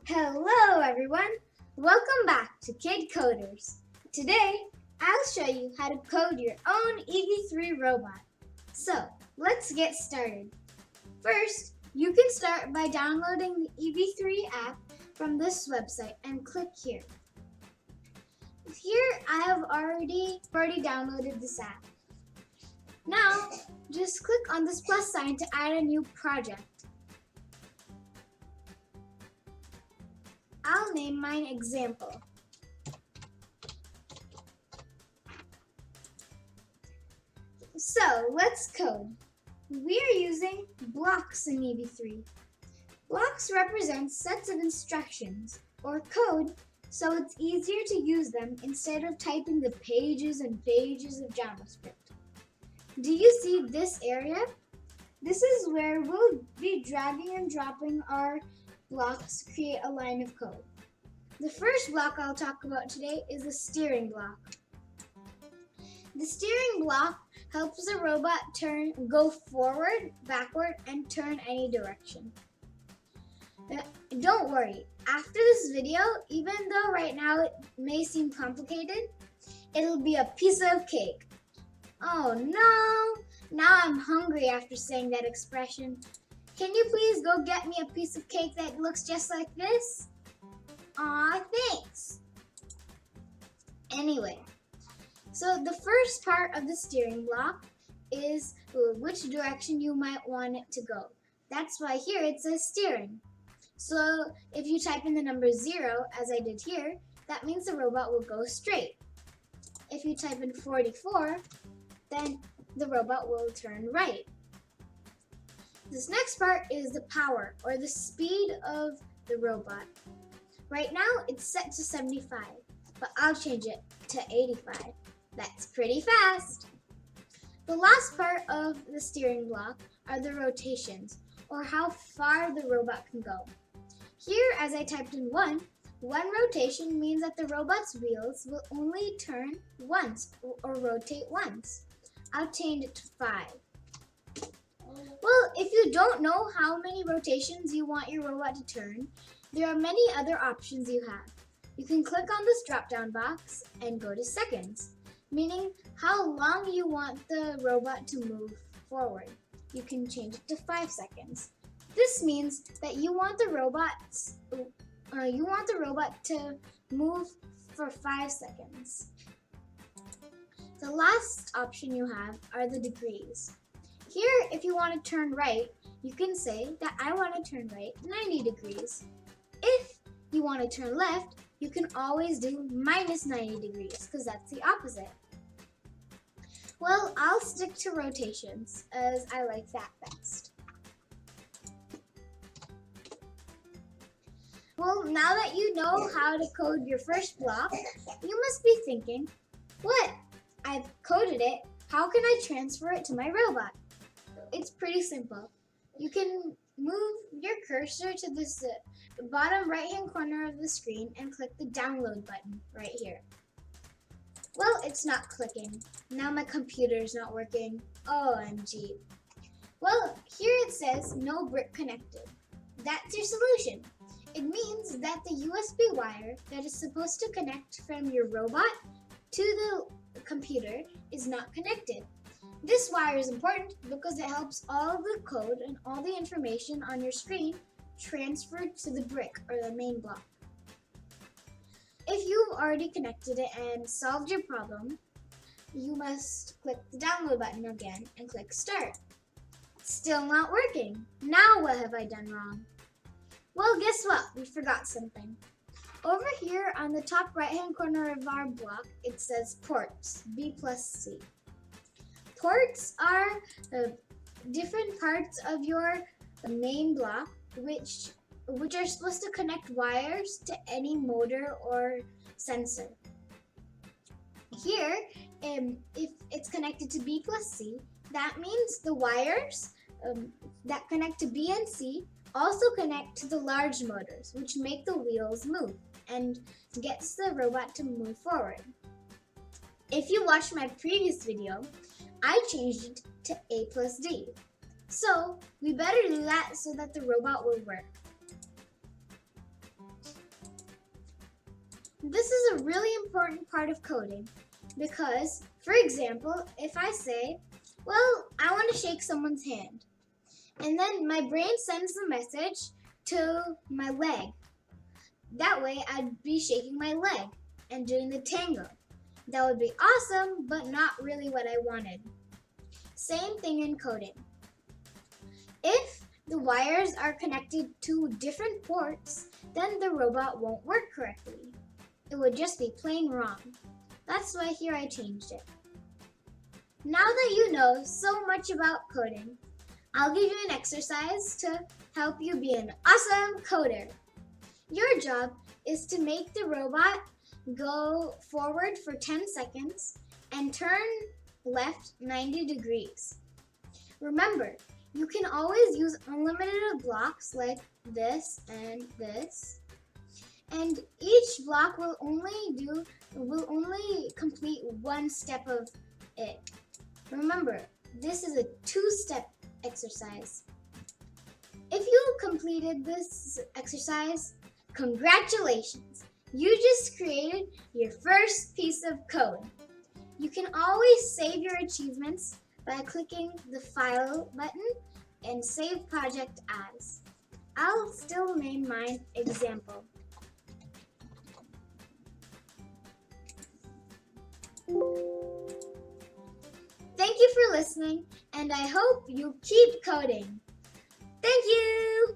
Hello everyone! Welcome back to Kid Coders. Today, I'll show you how to code your own Ev3 robot. So, let's get started. First, you can start by downloading the Ev3 app from this website and click here. Here, I have already downloaded this app. Now, just click on this plus sign to add a new project. I'll name mine example. So let's code. We are using blocks in Ev3. Blocks represent sets of instructions or code, so it's easier to use them instead of typing the pages and pages of JavaScript. Do you see this area? This is where we'll be dragging and dropping our blocks to create a line of code. The first block I'll talk about today is the steering block. The steering block helps the robot go forward, backward, and turn any direction. Don't worry, after this video, even though right now it may seem complicated, it'll be a piece of cake. Oh no! Now I'm hungry after saying that expression. Can you please go get me a piece of cake that looks just like this? Aw, thanks. Anyway, so the first part of the steering block is which direction you might want it to go. That's why here it says steering. So if you type in the number 0, as I did here, that means the robot will go straight. If you type in 44, then the robot will turn right. This next part is the power, or the speed of the robot. Right now, it's set to 75, but I'll change it to 85. That's pretty fast. The last part of the steering block are the rotations, or how far the robot can go. Here, as I typed in one rotation means that the robot's wheels will only turn once, or rotate once. I'll change it to 5. Well, if you don't know how many rotations you want your robot to turn, there are many other options you have. You can click on this drop-down box and go to seconds, meaning how long you want the robot to move forward. You can change it to 5 seconds. This means that you want the robot to move for 5 seconds. The last option you have are the degrees. Here, if you want to turn right, you can say that I want to turn right 90 degrees. If you want to turn left, you can always do minus 90 degrees, because that's the opposite. Well, I'll stick to rotations, as I like that best. Well, now that you know how to code your first block, you must be thinking, what? I've coded it, how can I transfer it to my robot? It's pretty simple. You can move your cursor to this bottom right-hand corner of the screen and click the download button right here. Well, it's not clicking. Now my computer's not working. OMG. Well, here it says no brick connected. That's your solution. It means that the USB wire that is supposed to connect from your robot to the computer is not connected. This wire is important because it helps all of the code and all the information on your screen transferred to the brick or the main block. If you've already connected it and solved your problem, you must click the download button again and click start. Still not working. Now what have I done wrong? Well, guess what? We forgot something. Over here on the top right-hand corner of our block, it says ports, B plus C. Ports are different parts of your main block which are supposed to connect wires to any motor or sensor. Here, if it's connected to B plus C, that means the wires that connect to B and C also connect to the large motors, which make the wheels move and gets the robot to move forward. If you watched my previous video, I changed it to A plus D. So we better do that so that the robot will work. This is a really important part of coding because, for example, if I say, well, I want to shake someone's hand, and then my brain sends the message to my leg. That way I'd be shaking my leg and doing the tango. That would be awesome, but not really what I wanted. Same thing in coding. If the wires are connected to different ports, then the robot won't work correctly. It would just be plain wrong. That's why here I changed it. Now that you know so much about coding, I'll give you an exercise to help you be an awesome coder. Your job is to make the robot go forward for 10 seconds and turn left 90 degrees. Remember, you can always use unlimited blocks like this and this. And each block will only complete one step of it. Remember, this is a two-step exercise. If you completed this exercise, congratulations! You just created your first piece of code. You can always save your achievements by clicking the File button and Save Project As. I'll still name mine Example. Thank you for listening, and I hope you keep coding. Thank you!